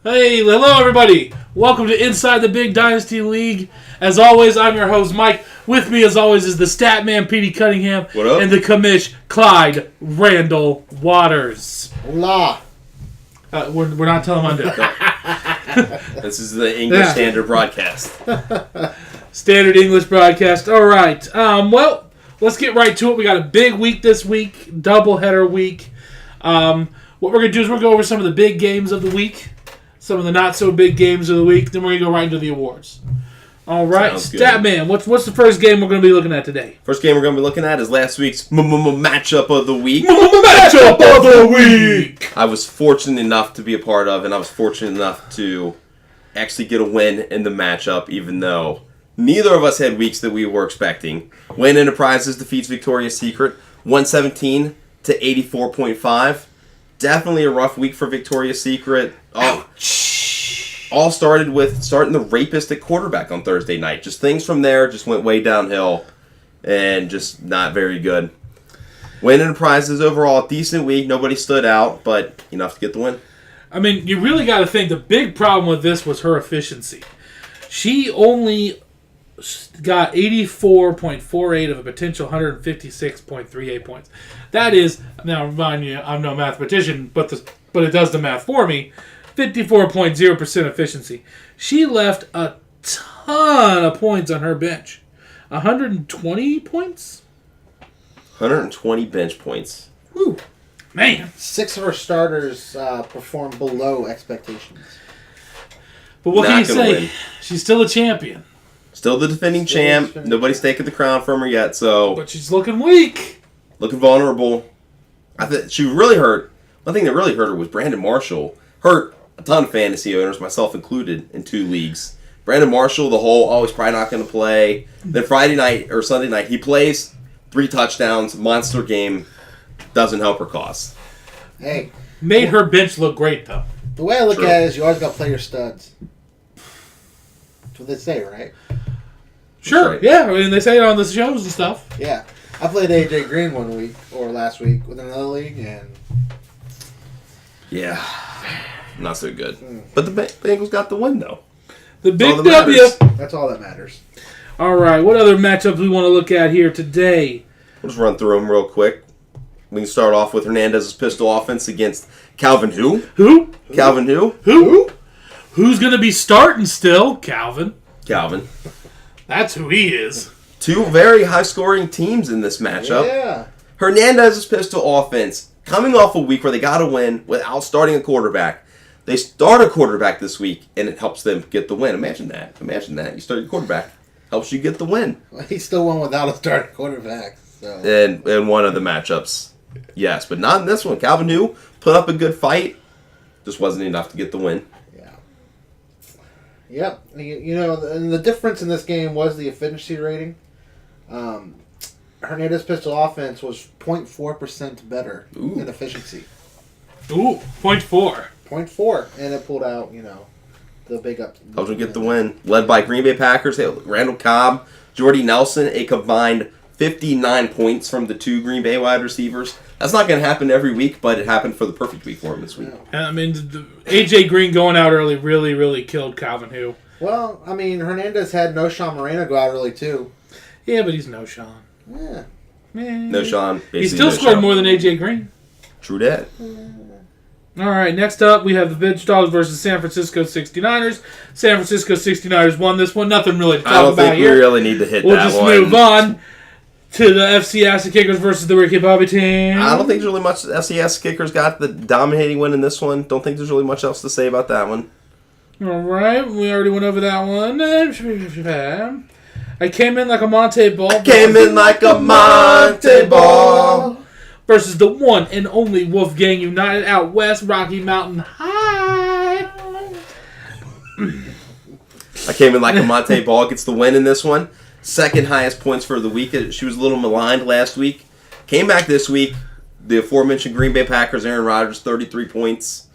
Hey, hello everybody. Welcome to Inside the Big Dynasty League. As always, I'm your host, Mike. With me, as always, is the stat man, Petey Cunningham. What up? And the commish, Clyde Randall Waters. Hola. We're not telling him This is the English Standard Broadcast. Standard English broadcast. All right. Well, let's get right to it. We got a big week this week, doubleheader week. What we're going to do is we're going to go over some of the big games of the week, some of the not-so-big games of the week, then we're going to go right into the awards. All right, Statman, what's the first game we're going to be looking at today? First game we're going to be looking at is last week's matchup of the week. Matchup of the week! I was fortunate enough to be a part of, and I was fortunate enough to actually get a win in the matchup, even though neither of us had weeks that we were expecting. Win Enterprises defeats Victoria's Secret, 117 to 84.5. Definitely a rough week for Victoria's Secret. All started with starting the rapist at quarterback on Thursday night. Just things from there just went way downhill and just not very good. Win Enterprises overall, decent week. Nobody stood out, but enough to get the win. I mean, you really got to think the big problem with this was her efficiency. She only got 84.48 of a potential 156.38 points. That is, now remind you, I'm no mathematician, but it does the math for me, 54.0% efficiency. She left a ton of points on her bench. 120 points? 120 bench points. Woo. Man. 6 of her starters performed below expectations. But what can you say? Win. She's still a champion. Still the defending champ. Nobody's taken the crown from her yet, so... But she's looking weak. Looking vulnerable. I think she really hurt. One thing that really hurt her was Brandon Marshall. Hurt a ton of fantasy owners, myself included, in 2 leagues. Brandon Marshall, he's probably not going to play. Then Friday night, or Sunday night, he plays. 3 touchdowns, monster game. Doesn't help her cause. Hey. Made her bench look great, though. The way I look at it is you always got to play your studs. That's what they say, right? Sure, right. yeah. I mean, they say it on the shows and stuff. Yeah. I played AJ Green one week, or last week, with another league, and... Yeah. Not so good. But the Bengals got the win, though. The big W. Matters. That's all that matters. All right, what other matchups we want to look at here today? We'll just run through them real quick. We can start off with Hernandez's pistol offense against Calvin who? Who? Calvin who? Who? Who's going to be starting still? Calvin. That's who he is. 2 very high-scoring teams in this matchup. Yeah. Hernandez's pistol offense, coming off a week where they got to win without starting a quarterback. They start a quarterback this week, and it helps them get the win. Imagine that. You start your quarterback. Helps you get the win. Well, he still won without a starting quarterback. So. In one of the matchups. Yes, but not in this one. Calvin who put up a good fight. Just wasn't enough to get the win. Yep. You know, and the difference in this game was the efficiency rating. Hernandez pistol offense was 0.4% better in efficiency. Ooh, 0.4. 0.4. And it pulled out, the big up. Helps them get the win. Led by Green Bay Packers, Randall Cobb, Jordy Nelson, a combined 59 points from the 2 Green Bay wide receivers. That's not going to happen every week, but it happened for the perfect week for him this week. I mean, AJ Green going out early really, really killed Calvin who. Well, I mean, Hernandez had no Sean Moreno go out early, too. Yeah, but he's no Sean. Yeah. No Sean. He still scored more than AJ Green. True that. All right, next up, we have the Bitch Dogs versus San Francisco 69ers. San Francisco 69ers won this one. Nothing really to talk about here. I don't think we really need to hit that one. We'll just move on to the FC Acid Kickers versus the Ricky Bobby team. I don't think there's really much. The FCS Kickers got the dominating win in this one. Don't think there's really much else to say about that one. All right, we already went over that one. I came in like a Monte ball. Versus the one and only Wolfgang United out west, Rocky Mountain High. I came in like a Monte Ball. Gets the win in this one. Second highest points for the week. She was a little maligned last week. Came back this week. The aforementioned Green Bay Packers, Aaron Rodgers, 33 points.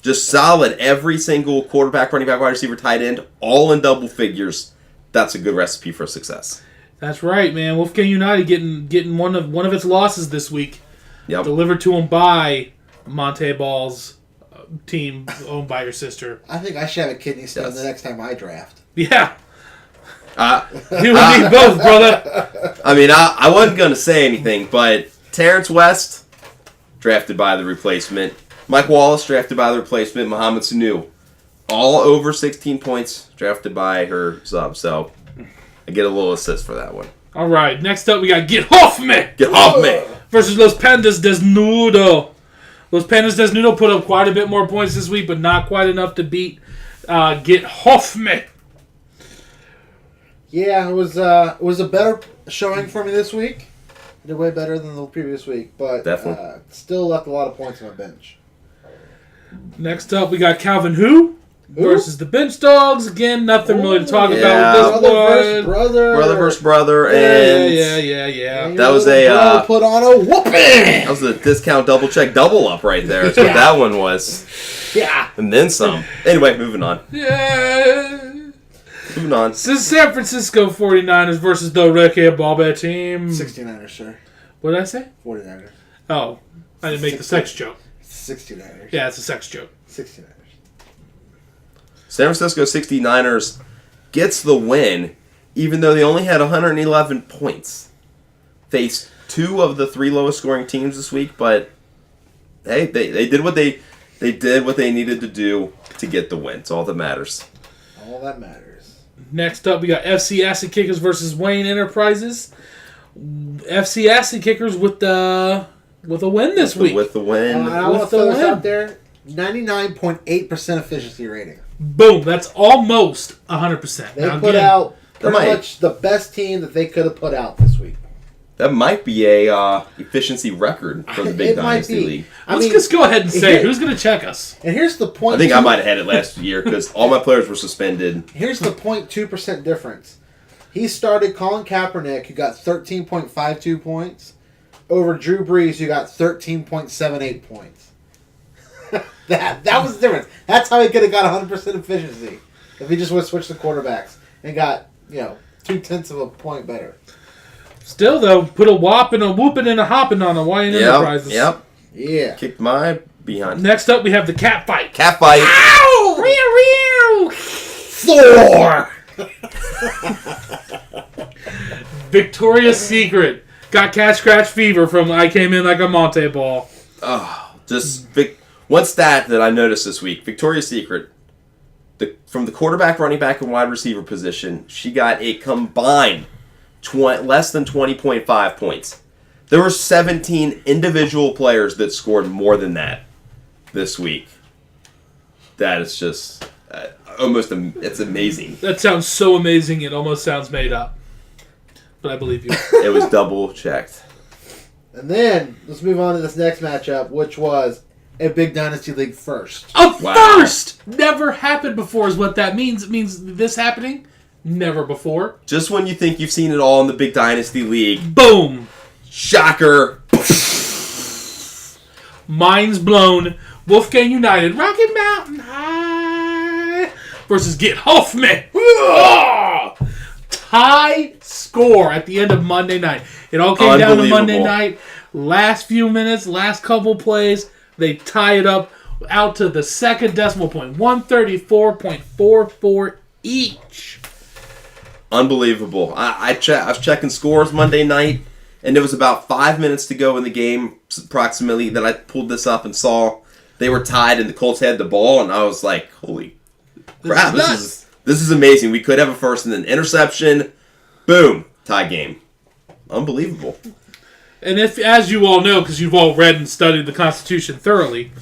Just solid. Every single quarterback, running back, wide receiver, tight end, all in double figures. That's a good recipe for success. That's right, man. Wolfgang United getting one of its losses this week. Yep. Delivered to him by Monte Ball's team owned by your sister. I think I should have a kidney stone Yes. the next time I draft. Yeah. You and me both, brother. I mean, I wasn't going to say anything, but Terrence West, drafted by the replacement. Mike Wallace, drafted by the replacement. Mohamed Sanu, all over 16 points, drafted by her sub. So I get a little assist for that one. All right, next up we got Get Off Me Get off me! versus Los Pandas Desnudo. Los Pandas Desnudo put up quite a bit more points this week, but not quite enough to beat Get Off Me. Yeah, it was a better showing for me this week. Did way better than the previous week, but Definitely. Still left a lot of points on my bench. Next up we got Calvin Who versus the Bench Dogs. Again, nothing really to talk yeah. about with Brother versus this one. brother. Brother versus brother, and Yeah. And That your was little a, bro put on a whooping. that was a discount double check double up right there. That's what Yeah. that one was. Yeah. And then some. Anyway, moving on. Yeah. Moving on. This is San Francisco 49ers versus the Wrecking Ball team. 69ers, sir. What did I say? 49ers. Oh, I didn't make the sex joke. 69ers. Yeah, it's a sex joke. 69ers. San Francisco 69ers gets the win, even though they only had 111 points. Faced two of the three lowest scoring teams this week, but hey, they did what they did what they needed to do to get the win. It's all that matters. All that matters. Next up, we got FC Acid Kickers versus Wayne Enterprises. FC Acid Kickers with a win this week. With the win. I want to With the throw this win. out there. 99.8% efficiency rating. Boom! That's almost 100%. They Now, put again, out pretty might- much the best team that they could have put out this week. That might be a efficiency record for the Big It might Dynasty be. League. Let's just go ahead and say here- who's going to check us. And here's the point. I think I might have had it last year because all my players were suspended. Here's the 0.2% difference. He started Colin Kaepernick, who got 13.52 points, over Drew Brees, who got 13.78 points. that was the difference. That's how he could have got 100% efficiency if he just would have switched the quarterbacks and got 0.2 of a point better. Still, though, put a whopping, a whooping, and a hopping on the Wayne Enterprises. Yep. Yeah. Kicked my behind. Next up, we have the cat fight. Cat fight. Ow! Thor! Victoria's Secret got cat scratch fever from I came in like a Monte ball. Oh, one stat that I noticed this week: Victoria's Secret, from the quarterback, running back, and wide receiver position, she got a combined less than 20.5 points. There were 17 individual players that scored more than that this week. That is just it's amazing. That sounds so amazing, it almost sounds made up. But I believe you. It was double checked. And then, let's move on to this next matchup, which was a Big Dynasty League first. A Wow. first! Never happened before is what that means. It means this happening, never before. Just when you think you've seen it all in the Big Dynasty League, Boom! shocker! Minds blown. Wolfgang United, Rocket Mountain High versus Get Off Me. Tie score at the end of Monday night. It all came down to Monday Unbelievable. night. Last few minutes, last couple plays, they tie it up out to the second decimal point. 134.44 each. Unbelievable. I was checking scores Monday night, and there was about 5 minutes to go in the game, approximately, that I pulled this up and saw they were tied, and the Colts had the ball, and I was like, holy crap, this is amazing. We could have a first and an interception. Boom. Tie game. Unbelievable. And if, as you all know, because you've all read and studied the Constitution thoroughly,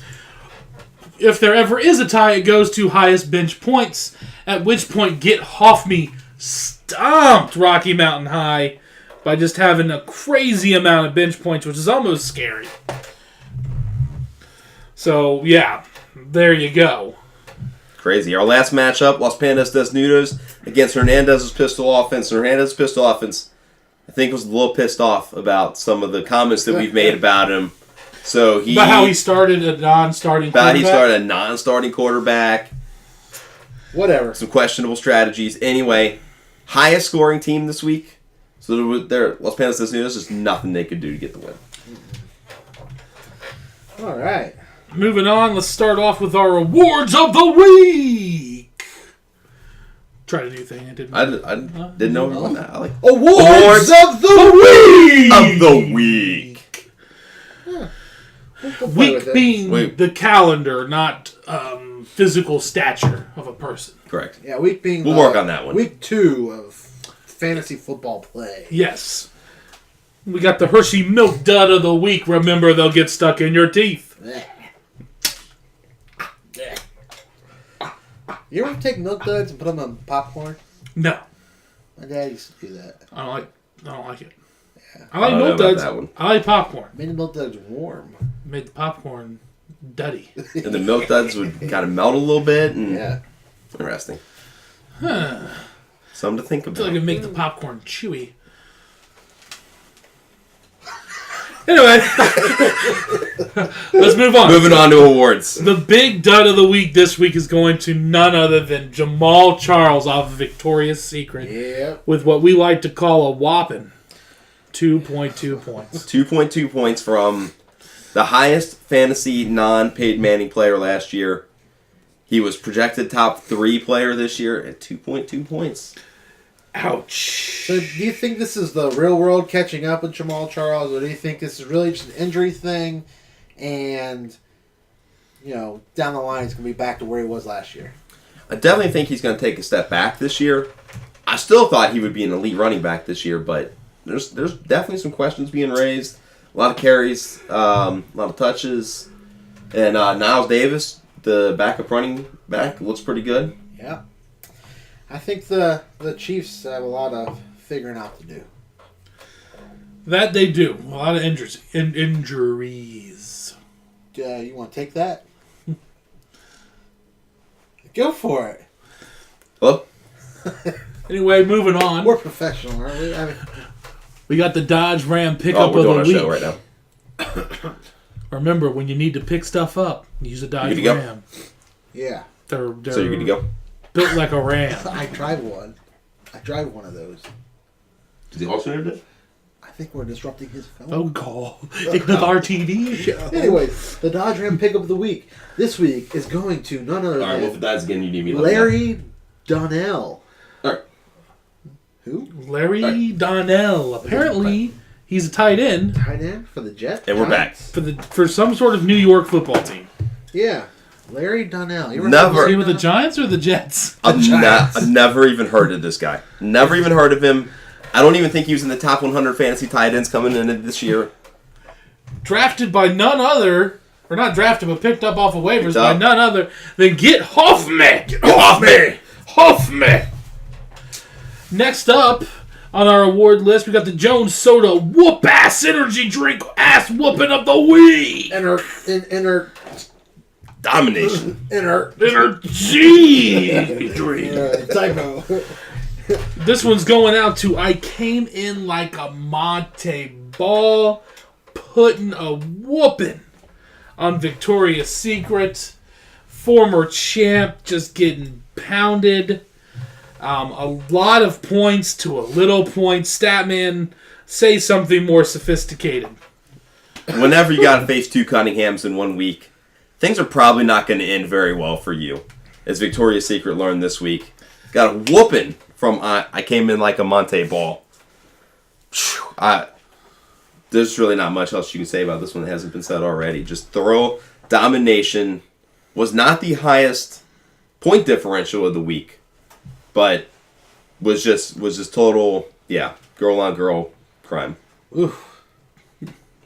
if there ever is a tie, it goes to highest bench points, at which point Get Off Me stomped Rocky Mountain High by just having a crazy amount of bench points, which is almost scary. So, yeah, there you go. Crazy. Our last matchup, Los Pandas Desnudos against Hernandez's pistol offense. And Hernandez's pistol offense, I think, was a little pissed off about some of the comments that we've made about him. So About how he started a non-starting about quarterback. he started a non-starting quarterback. Whatever. Some questionable strategies. Anyway, highest scoring team this week. So Los Pandas Desnudos, there's nothing they could do to get the win. All right. moving on. Let's start off with our awards of the week. Try a new thing. I didn't know we won that. I like Awards of the week. Week being the calendar, not physical stature of a person. Correct. Yeah, week being. We'll work on that one. Week 2 of fantasy football play. Yes. We got the Hershey Milk Dud of the week. Remember, they'll get stuck in your teeth. You ever take Milk Duds and put them on popcorn? No. My dad used to do that. I don't like it. Yeah. I like Milk Duds. I like popcorn. Made the Milk Duds warm. Made the popcorn duddy. And the Milk Duds would kind of melt a little bit. And Yeah. Interesting. Huh. Something to think I about. feel like it make the popcorn chewy. Anyway, let's move on. Moving on to awards. The big dud of the week this week is going to none other than Jamal Charles off of Victoria's Secret. Yep. With what we like to call a whopping 2.2 points. 2.2 points from the highest fantasy non-paid Manning player last year. He was projected top 3 player this year at 2.2 points. Ouch. So do you think this is the real world catching up with Jamal Charles, or do you think this is really just an injury thing and, down the line he's going to be back to where he was last year? I definitely think he's going to take a step back this year. I still thought he would be an elite running back this year, but there's definitely some questions being raised. A lot of carries, a lot of touches. And Niles Davis, the backup running back, looks pretty good. Yeah. I think the Chiefs have a lot of figuring out to do. That they do. A lot of injuries. You want to take that? Go for it. Hello? Anyway, moving on. We're professional, aren't we? We got the Dodge Ram pickup we're of doing the our week. show right now. Remember, when you need to pick stuff up, use a Dodge You good to go? Ram. Yeah. They're So you're good to go? built like a Ram. I drive one. I drive one of those. Did the alternator do? I think we're disrupting his phone. Don't call it the RTD show. Anyways, the Dodge Ram pickup of the week this week is going to none other Alright, well, if than it dies again, you need me to let me Larry Donnell. know. Alright. Who? Larry Donnell. Apparently, he's a tight end Tight end for the Jets. And we're back. for some sort of New York football team. Yeah. Larry Donnell. You Never. Is he with the Giants or the Jets? I've never even heard of this guy. Never even heard of him. I don't even think he was in the top 100 fantasy tight ends coming in this year. Drafted by none other, or not drafted, but picked up off of waivers by none other than Get Hoffman. Get Hoffman. Hoffman. Next up on our award list, we got the Jones Soda Whoop Ass Energy Drink Ass Whooping of the Week. Inner Domination. Energy Drink. typo. This one's going out to I Came In Like a Monte Ball, putting a whooping on Victoria's Secret. Former champ just getting pounded. A lot of points to a little point. Statman, say something more sophisticated. Whenever you got to face 2 Cunninghams in 1 week, things are probably not going to end very well for you. As Victoria's Secret learned this week. Got a whooping from I Came In Like a Monte Ball. There's really not much else you can say about this one that hasn't been said already. Just thorough domination. Was not the highest point differential of the week, but was just total, girl on girl crime. Oof.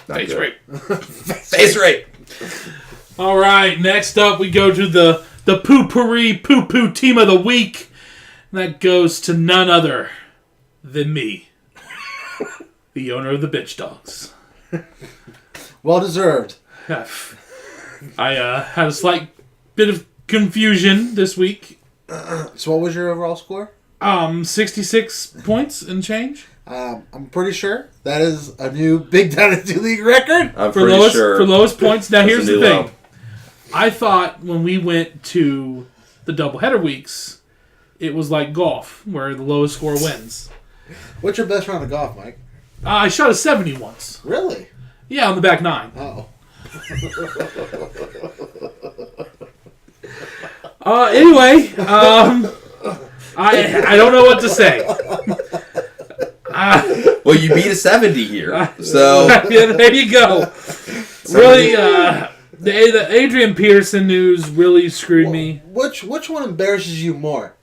Face rape. Face rape. All right, next up we go to the Poo-Pourri Poo-Poo Team of the Week. And that goes to none other than me, the owner of the Bitch Dogs. Well deserved. I had a slight bit of confusion this week. So what was your overall score? 66 points and change. I'm pretty sure that is a new Big Dynasty League record. I'm For pretty sure. For lowest points. Now here's the thing. Low. I thought when we went to the doubleheader weeks, it was like golf, where the lowest score wins. What's your best round of golf, Mike? I shot a 70 once. Really? Yeah, on the back 9. Oh. Anyway, I don't know what to say. Well, you beat a 70 here, so Yeah, there you go. Really, the Adrian Peterson news really screwed me. Which one embarrasses you more?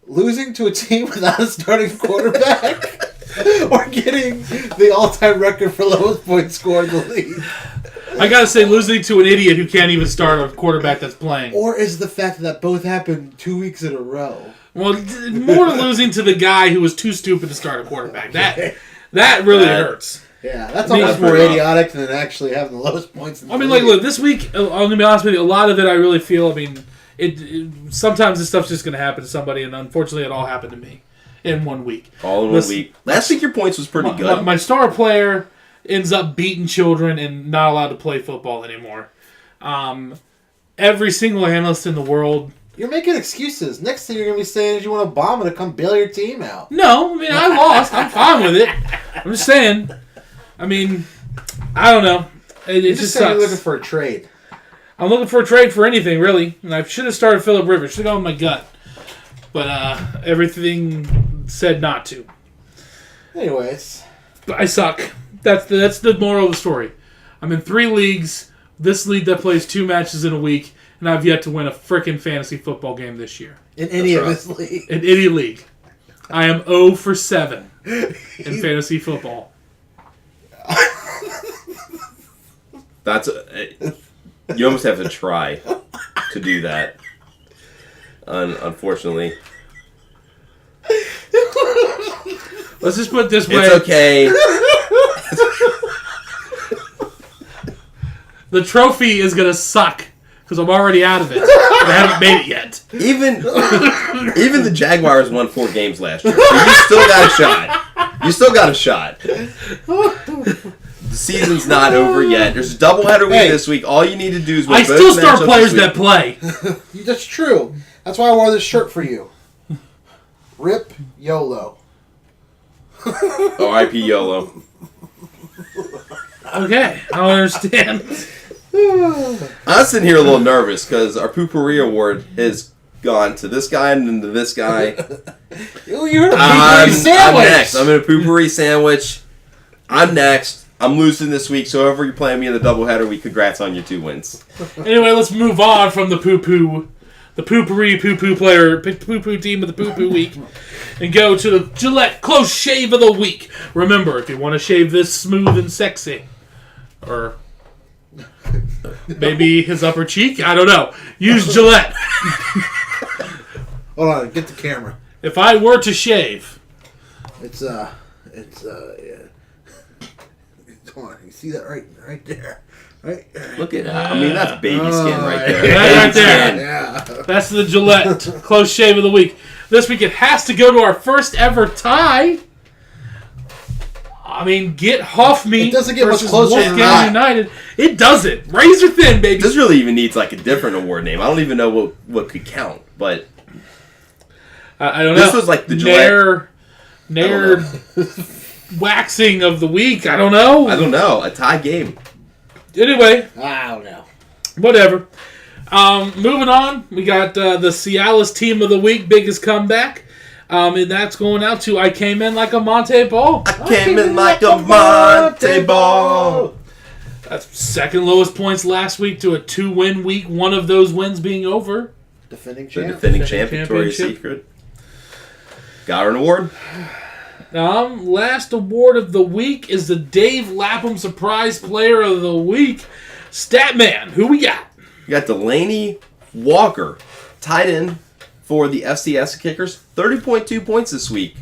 Losing to a team without a starting quarterback? Or getting the all-time record for lowest points scored in the league? I gotta say, losing to an idiot who can't even start a quarterback that's playing. Or is the fact that both happened 2 weeks in a row? Well, more losing to the guy who was too stupid to start a quarterback. That really hurts. Yeah, that's I mean, almost more idiotic than actually having the lowest points in the league. Look, this week, I'm gonna be honest with you, a lot of it I really feel, it sometimes this stuff's just gonna happen to somebody, and unfortunately it all happened to me in 1 week. all in 1 week. Last week your points was pretty good. My star player ends up beating children and not allowed to play football anymore. Every single analyst in the world... You're making excuses. Next thing you're going to be saying is you want Obama to come bail your team out. No, I lost. I'm fine with it. I'm just saying. I don't know. It just sucks. You're looking for a trade. I'm looking for a trade for anything, really. And I should have started Phillip Rivers. Should have gone with my gut. But everything said not to. Anyways. But I suck. That's the moral of the story. I'm in 3 leagues. This league that plays 2 matches in a week. And I've yet to win a frickin' fantasy football game this year. In any of this league. In any league. I am 0 for 7 in fantasy football. You almost have to try to do that. Unfortunately. Let's just put it this way. It's okay. The trophy is going to suck. Because I'm already out of it. I haven't made it yet. Even the Jaguars won 4 games last year. So you still got a shot. You still got a shot. The season's not over yet. There's a doubleheader week this week. All you need to do is win I both still start matchups players this that play. That's true. That's why I wore this shirt for you. Rip YOLO. R.I.P. YOLO. Okay, I don't understand. I'm sitting here a little nervous because our Poopery Award has gone to this guy and then to this guy. You're in a poopery sandwich. I'm next. I'm in a Poopery sandwich. I'm next. I'm losing this week, so whoever you're playing me in the doubleheader week, congrats on your 2 wins. Anyway, let's move on from the poo-poo player, poo-poo team of the poo-poo week, and go to the Gillette Close Shave of the Week. Remember, if you want to shave this smooth and sexy, or... maybe his upper cheek? I don't know. Use Gillette. Hold on, get the camera. If I were to shave... yeah. Come on, you see that right there? Right? Look at that. I mean, that's baby skin right there. That right there. Skin. Yeah. That's the Gillette Close Shave of the Week. This week it has to go to our first ever tie. Get Hoffme. It doesn't get much versus closer than Wolfgang that. United. It doesn't. Razor thin, baby. This really even needs like a different award name. I don't even know what could count, but I don't know. This was like the Gillette. Nair waxing of the week. I don't know. A tie game. Anyway. I don't know. Whatever. Moving on. We got the Cialis team of the week. Biggest comeback. And that's going out to I Came In Like a Monte Ball. I came in like a Monte Ball. That's second lowest points last week to a 2-win week. One of those wins being over. Defending The champ. defending champ, Victoria's Secret. Got her an award. Last award of the week is the Dave Lapham Surprise Player of the Week. Statman, who we got? We got Delaney Walker, tight end for the FCS Kickers. 30.2 points this week.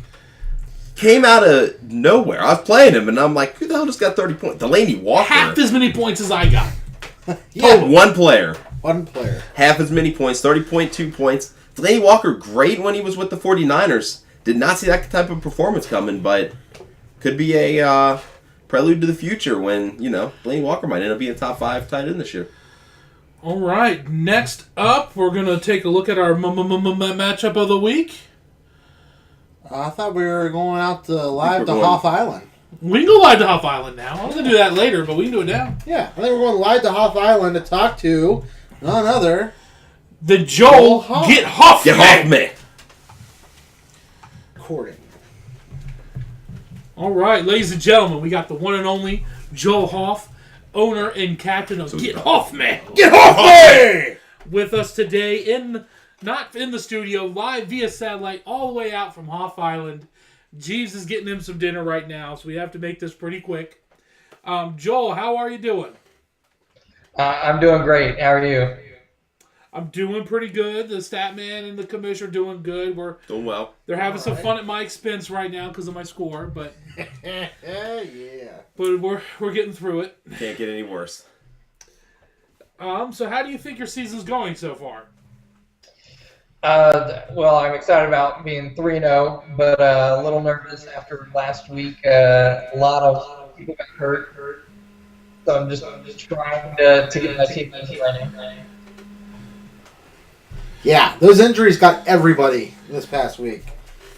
Came out of nowhere. I was playing him, and I'm like, who the hell just got 30 points? Delaney Walker. Half as many points as I got. Yeah. One player. One player. Half as many points, 30.2 points. Delaney Walker, great when he was with the 49ers. Did not see that type of performance coming, but could be a prelude to the future when, Delaney Walker might end up being a top 5 tight end this year. All right, next up, we're going to take a look at our matchup of the week. I thought we were going out live to Hoff Island. We can go live to Huff Island now. I'm going to do that later, but we can do it now. Yeah, I think we're going live to Huff Island to talk to none other. The Joel Huff. Get Huff Get off me! Recording. All right, ladies and gentlemen, we got the one and only Joel Hoff, owner and captain of Get Huff Man. Get off me! With us today, not in the studio, live via satellite, all the way out from Huff Island. Jeeves is getting him some dinner right now, so we have to make this pretty quick. Joel, how are you doing? I'm doing great. How are you? I'm doing pretty good. The stat man and the commissioner are doing good. We're Doing well. They're having some fun at my expense right now because of my score, but Yeah. but we're getting through it. Can't get any worse. So how do you think your season's going so far? Well, I'm excited about being 3-0, but a little nervous after last week. A lot of people got hurt, so I'm just trying to get my team right now. Yeah, those injuries got everybody this past week,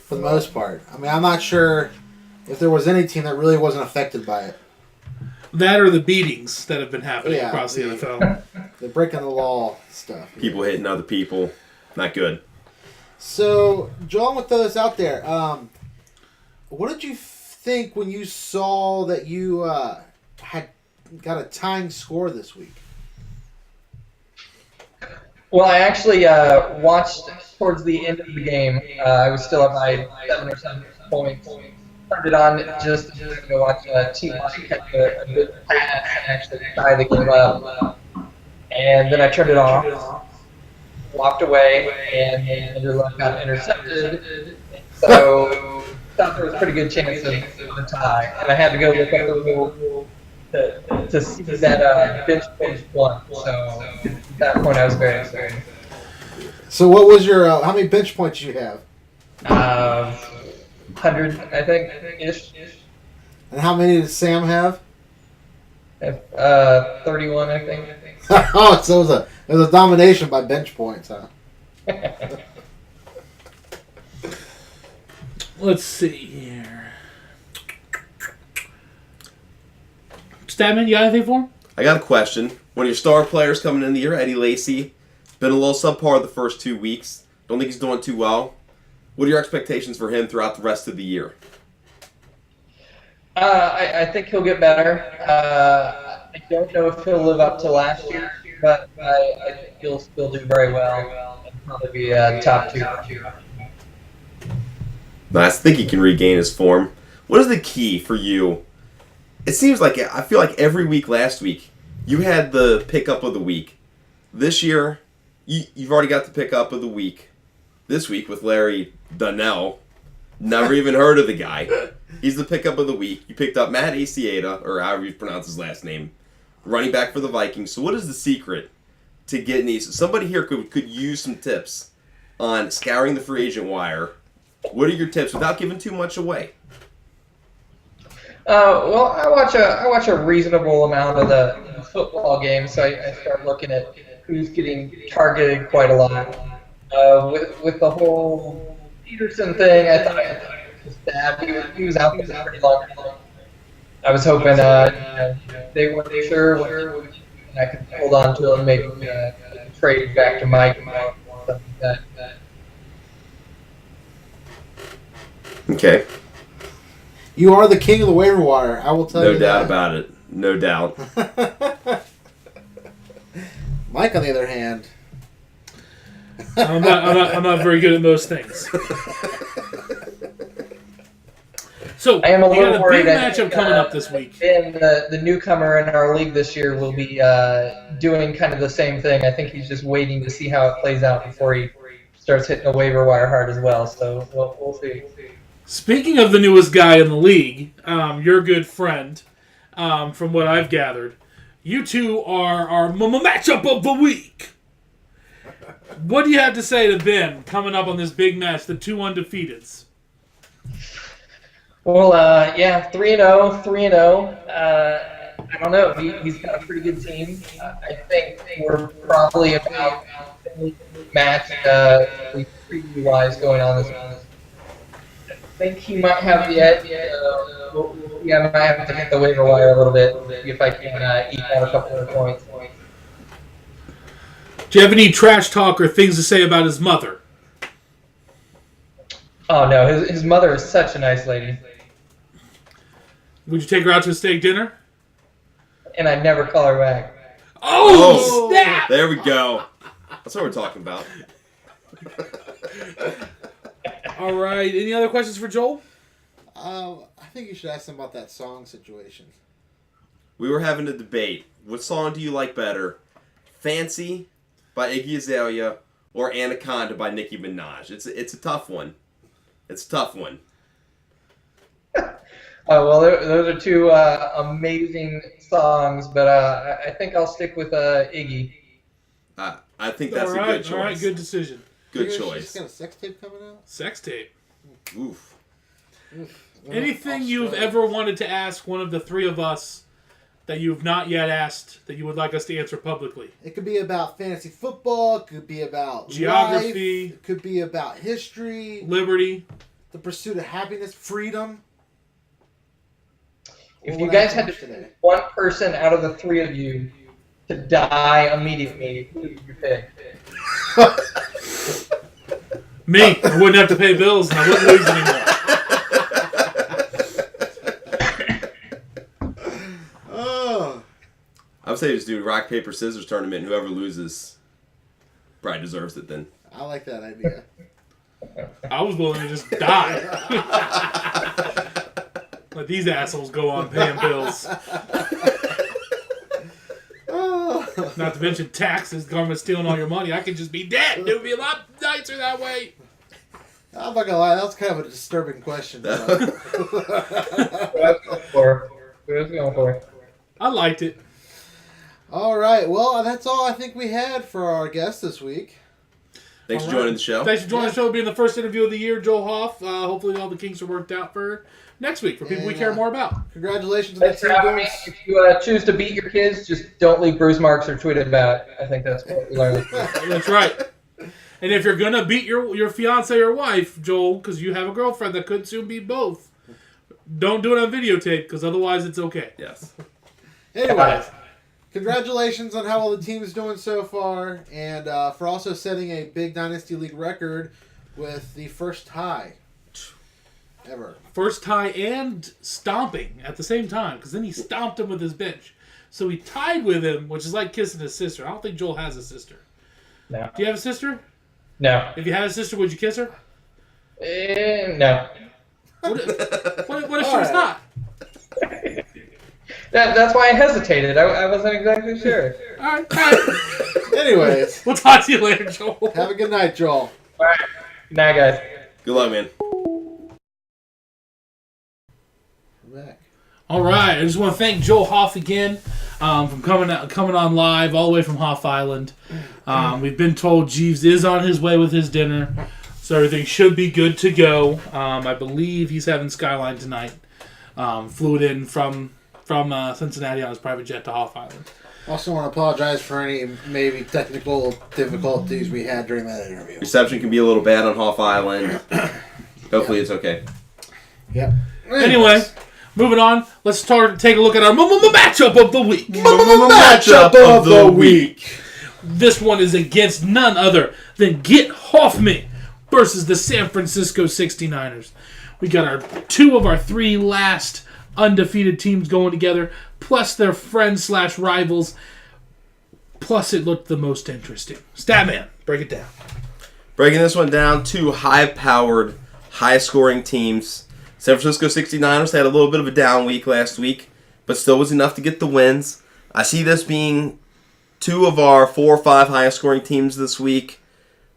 for the most part. I mean, I'm not sure if there was any team that really wasn't affected by it. That or the beatings that have been happening Yeah, across the NFL. The breaking the law stuff. People hitting other people. Not good. So, Joel, with those out there, what did you think when you saw that you had got a tying score this week? Well, I actually watched towards the end of the game. I was still at my 7 or 7 points. Turned it on just to watch Team Mike catch a good pass and actually tie the game up. And then I turned it off, walked away, and Andrew Luck got intercepted. So thought there was a pretty good chance of the tie. And I had to go look up the rule to see that bench won. So at that point, I was very excited. So, what was your how many bench points did you have? 100, I think, ish. And how many did Sam have? 31, I think. Oh, so it was a domination by bench points, huh? Let's see here. Statman, you got anything for him? I got a question. One of your star players coming in the year, Eddie Lacy, been a little subpar the first 2 weeks. Don't think he's doing too well. What are your expectations for him throughout the rest of the year? I think he'll get better. I don't know if he'll live up to last year, but I think he'll still do very well and probably be top 2. I think he can regain his form. What is the key for you? It seems like, I feel like every week last week, you had the pickup of the week. This year, you've already got the pickup of the week. This week with Larry Donnell. Never even heard of the guy. He's the pickup of the week. You picked up Matt Asiata, or however you pronounce his last name, running back for the Vikings. So what is the secret to getting these? Somebody here could use some tips on scouring the free agent wire. What are your tips without giving too much away? Well, I watch a reasonable amount of the football games, so I start looking at who's getting targeted quite a lot. With the whole Peterson thing, I thought it was bad. He was out there pretty long. I was hoping they weren't sure what and I could hold on to him, maybe trade back to Mike and something like that. Okay. You are the king of the waiver wire. I will tell you. No doubt about it. No doubt. Mike, on the other hand, I'm not very good at most things. So I am a we little got a worried. big matchup coming up this week. And the newcomer in our league this year will be doing kind of the same thing. I think he's just waiting to see how it plays out before he starts hitting the waiver wire hard as well. So we'll see. Speaking of the newest guy in the league, your good friend, from what I've gathered, you two are our matchup of the week. What do you have to say to Ben coming up on this big match, the 2 undefeateds? Well, yeah, 3-0, 3-0. I don't know. He's got a pretty good team. I think we're probably about matched preview-wise going on this. I think he might have the edge. We'll Yeah, I might have to hit the waiver wire a little bit, see if I can eke out a couple of points. Do you have any trash talk or things to say about his mother? Oh no, his mother is such a nice lady. Would you take her out to a steak dinner? And I'd never call her back. Oh, snap! There we go. That's what we're talking about. All right. Any other questions for Joel? I think you should ask him about that song situation. We were having a debate. What song do you like better? Fancy by Iggy Azalea or Anaconda by Nicki Minaj? It's a tough one. It's a tough one. Oh, well, those are two amazing songs, but I think I'll stick with Iggy. I think that's a good choice. All right, good decision. Good She's choice. got a sex tape coming out? Sex tape. Oof. Anything you've ever wanted to ask one of the three of us that you've not yet asked that you would like us to answer publicly? It could be about fantasy football. It could be about Geography. life. It could be about history. Liberty. The pursuit of happiness. Freedom. If you guys had to pick one person out of the three of you to die immediately, who would you pick? Me. I wouldn't have to pay bills and I wouldn't lose anymore. Oh. I would say just do a rock, paper, scissors tournament. And whoever loses probably deserves it then. I like that idea. I was willing to just die. Let these assholes go on paying bills. Oh. Not to mention taxes, government stealing all your money. I could just be dead. It would be a lot nicer that way. I'm not gonna lie, that was kind of a disturbing question. I liked it. All right, well, that's all I think we had for our guest this week. Thanks All for joining the show. Thanks for joining the show, being the first interview of the year, Joel Hoff. Hopefully all the kinks are worked out for next week, for people we care more about. Congratulations on Thanks that for having me. If you choose to beat your kids, just don't leave bruise marks or tweet about it. I think that's what we learned. That's right. And if you're going to beat your fiance or wife, Joel, because you have a girlfriend that could soon be both, don't do it on videotape, because otherwise it's okay. Yes. Anyways, congratulations on how well the team is doing so far, and for also setting a big Dynasty League record with the first tie ever. First tie and stomping at the same time, because then he stomped him with his bench. So he tied with him, which is like kissing his sister. I don't think Joel has a sister. No. Do you have a sister? No. If you had a sister, would you kiss her? No. What if she was not? That's why I hesitated. I wasn't exactly sure. All right. All right. Anyways, We'll talk to you later, Joel. have a good night, Joel. All right. Good night, guys. Good luck, man. We're back. All right. I just want to thank Joel Hoff again from coming on live all the way from Hoff Island. We've been told Jeeves is on his way with his dinner, so everything should be good to go. I believe he's having Skyline tonight. Flew it in from Cincinnati on his private jet to Hoff Island. Also want to apologize for any maybe technical difficulties we had during that interview. Reception can be a little bad on Hoff Island. Hopefully it's okay. Yep. Anyway, moving on. Let's take a look at our matchup of the week. Matchup of the week. This one is against none other than Get Hoffman versus the San Francisco 69ers. We got our two of our three last undefeated teams going together, plus their friends/rivals. Plus, it looked the most interesting. Statman, break it down. Breaking this one down, two high-powered, high-scoring teams. San Francisco 69ers had a little bit of a down week last week, but still was enough to get the wins. I see this being two of our 4 or 5 highest-scoring teams this week.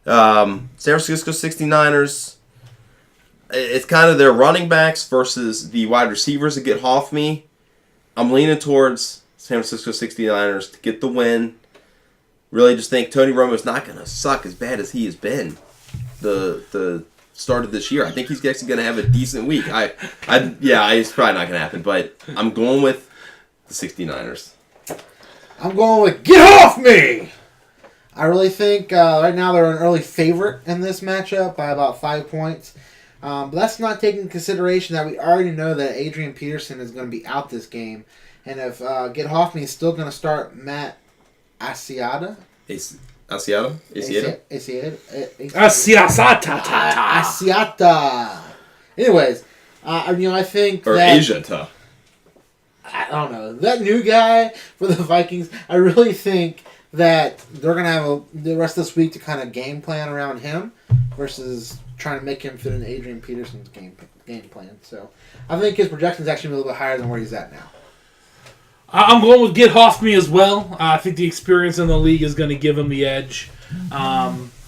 San Francisco 69ers, it's kind of their running backs versus the wide receivers that get off me. I'm leaning towards San Francisco 69ers to get the win. Really just think Tony Romo's not going to suck as bad as he has been the start of this year. I think he's actually going to have a decent week. It's probably not going to happen, but I'm going with the 69ers. I'm going with Get Off Me! I really think right now they're an early favorite in this matchup by about 5 points. But that's not taking into consideration that we already know that Adrian Peterson is going to be out this game. And if Get Hoffman is still going to start Matt Asiata. Asiata? Asiata. Anyways, I think or that... Asiata. I don't know. That new guy for the Vikings, I really think that they're going to have the rest of this week to kind of game plan around him versus trying to make him fit in Adrian Peterson's game plan. So I think his projection is actually a little bit higher than where he's at now. I'm going with Get Hoffman as well. I think the experience in the league is going to give him the edge.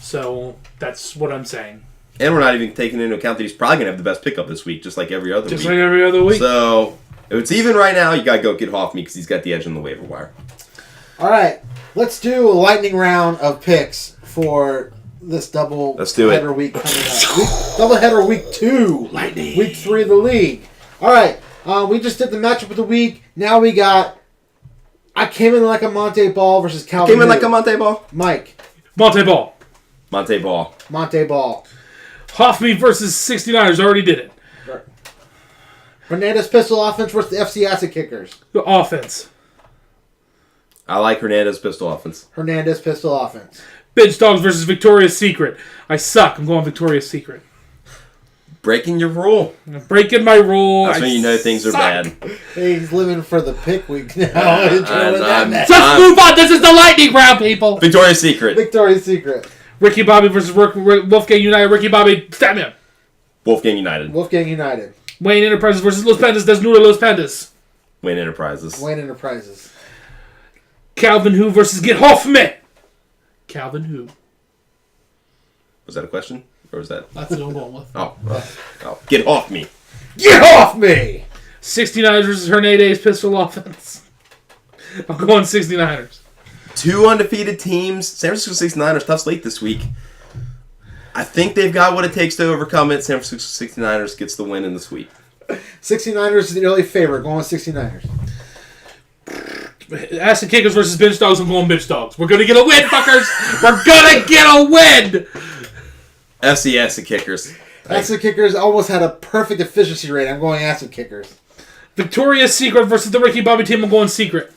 So that's what I'm saying. And we're not even taking into account that he's probably going to have the best pickup this week, just like every other week. Just like every other week. So if it's even right now, you got to go Get Hoffman because he's got the edge on the waiver wire. All right. Let's do a lightning round of picks for this double header week coming up. Double header week 2. Lightning. Week 3 of the league. All right. We just did the matchup of the week. Now we got... I came in like a Monte Ball versus Calvin. Came in like a Monte Ball? Mike. Monte Ball. Monte Ball. Monte Ball. Hoffman versus 69ers. Already did it. Hernandez Pistol Offense versus the FC Acid Kickers. The offense. I like Hernandez Pistol Offense. Hernandez Pistol Offense. Bitch Dogs versus Victoria's Secret. I suck. I'm going Victoria's Secret. Breaking your rule. I'm breaking my rule. That's when you know things are bad. He's living for the pick week now. Let's move on. This is the lightning round, people. Victoria's Secret. Victoria's Secret. Ricky Bobby versus Wolfgang United. Ricky Bobby, stab him. Wolfgang United. Wolfgang United. Wayne Enterprises versus Los Pandas. Desnuda Los Pandas. Wayne Enterprises. Wayne Enterprises. Calvin Who versus Get Hoffman. Calvin Who. Was that a question? Or was that... That's what I'm going with. Oh. Get off me. Get off me! 69ers versus Hernandez Pistol Offense. I'm going 69ers. 2 undefeated teams. San Francisco 69ers, tough slate this week. I think they've got what it takes to overcome it. San Francisco 69ers gets the win in the sweep. 69ers is the early favorite. Going with 69ers. Acid Kickers versus Bitch Dogs. I'm going Bitch Dogs. We're going to get a win, fuckers. We're going to get a win. FC Acid Kickers. Acid Kickers almost had a perfect efficiency rate. I'm going Acid Kickers. Victoria's Secret versus the Ricky Bobby team. I'm going Secret.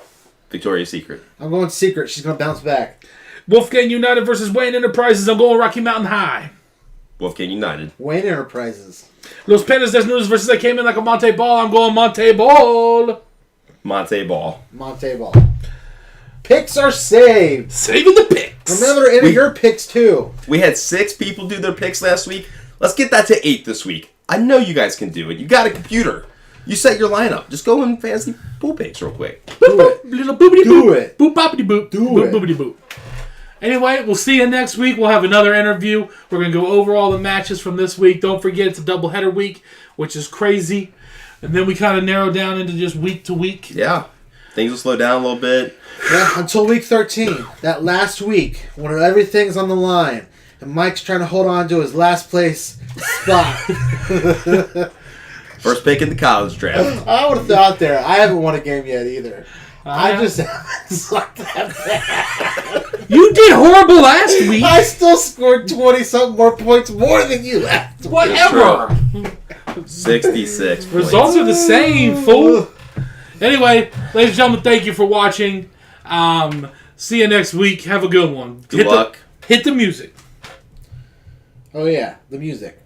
Victoria's Secret. I'm going Secret. She's going to bounce back. Wolfgang United versus Wayne Enterprises. I'm going Rocky Mountain High. Wolfgang United. Wayne Enterprises. Los Pandas Desnudas versus I came in like a Monte Ball. I'm going Monte Ball. Monte Ball. Monte Ball. Picks are saved. Saving the picks. Remember to enter your picks too. We had 6 people do their picks last week. Let's get that to 8 this week. I know you guys can do it. You got a computer. You set your lineup. Just go in fancy pool picks real quick. Do it. Little boopity Do boop. it. Boop boppity boop. Do boop, it. Boopity boop. Anyway, we'll see you next week. We'll have another interview. We're going to go over all the matches from this week. Don't forget it's a doubleheader week, which is crazy. And then we kind of narrow down into just week to week. Yeah. Things will slow down a little bit. Yeah, until week 13. That last week, when everything's on the line, and Mike's trying to hold on to his last place spot. First pick in the college draft. I would have thought there. I haven't won a game yet either. I just haven't sucked that bad. You did horrible last week. I still scored 20-something more points more than you last week. Whatever. 66 points. Results are the same, fool. Anyway, ladies and gentlemen, thank you for watching. See you next week. Have a good one. Good luck. Hit the music. Oh, yeah. The music.